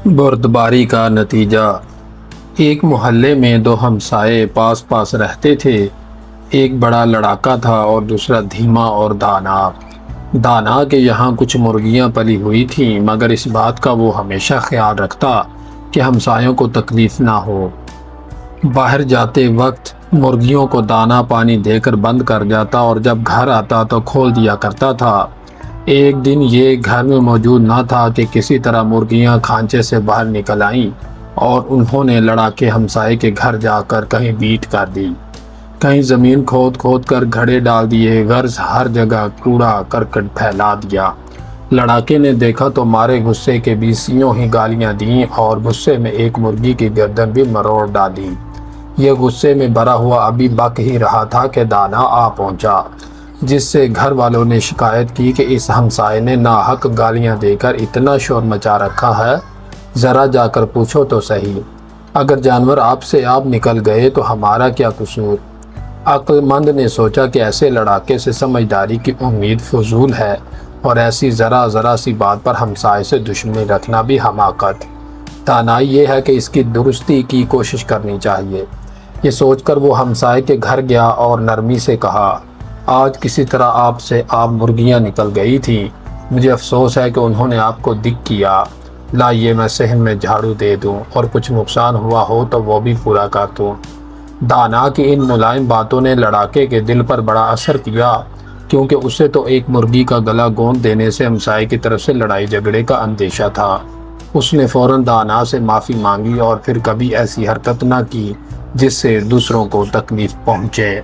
بردباری کا نتیجہ۔ ایک محلے میں دو ہمسائے پاس پاس رہتے تھے۔ ایک بڑا لڑاکا تھا اور دوسرا دھیما اور دانا۔ دانا کے یہاں کچھ مرغیاں پلی ہوئی تھیں، مگر اس بات کا وہ ہمیشہ خیال رکھتا کہ ہمسایوں کو تکلیف نہ ہو۔ باہر جاتے وقت مرغیوں کو دانا پانی دے کر بند کر جاتا اور جب گھر آتا تو کھول دیا کرتا تھا۔ ایک دن یہ گھر میں موجود نہ تھا کہ کسی طرح مرغیاں کھانچے سے باہر نکل آئیں اور انہوں نے لڑاکے ہمسائے کے گھر جا کر کہیں بیٹ کر دی، کہیں زمین کھود کھود کر گھڑے ڈال دیے، غرض ہر جگہ کوڑا کرکٹ پھیلا دیا۔ لڑاکے نے دیکھا تو مارے غصے کے 20 ہی گالیاں دیں اور غصے میں ایک مرغی کی گردن بھی مروڑ ڈالی۔ یہ غصے میں بھرا ہوا ابھی بک ہی رہا تھا کہ دانا آ پہنچا، جس سے گھر والوں نے شکایت کی کہ اس ہمسائے نے ناحق گالیاں دے کر اتنا شور مچا رکھا ہے، ذرا جا کر پوچھو تو صحیح، اگر جانور آپ سے آپ نکل گئے تو ہمارا کیا قصور؟ عقل مند نے سوچا کہ ایسے لڑاکے سے سمجھداری کی امید فضول ہے اور ایسی ذرا سی بات پر ہمسائے سے دشمنی رکھنا بھی حماقت۔ دانائی یہ ہے کہ اس کی درستی کی کوشش کرنی چاہیے۔ یہ سوچ کر وہ ہمسائے کے گھر گیا اور نرمی سے کہا، آج کسی طرح آپ سے آپ مرغیاں نکل گئی تھیں، مجھے افسوس ہے کہ انہوں نے آپ کو دکھ کیا، لائیے میں صحن میں جھاڑو دے دوں اور کچھ نقصان ہوا ہو تو وہ بھی پورا کر دوں۔ دانا کی ان ملائم باتوں نے لڑاکے کے دل پر بڑا اثر کیا، کیونکہ اسے تو ایک مرغی کا گلا گوند دینے سے ہمسائے کی طرف سے لڑائی جھگڑے کا اندیشہ تھا۔ اس نے فوراً دانا سے معافی مانگی اور پھر کبھی ایسی حرکت نہ کی جس سے دوسروں کو تکلیف پہنچے۔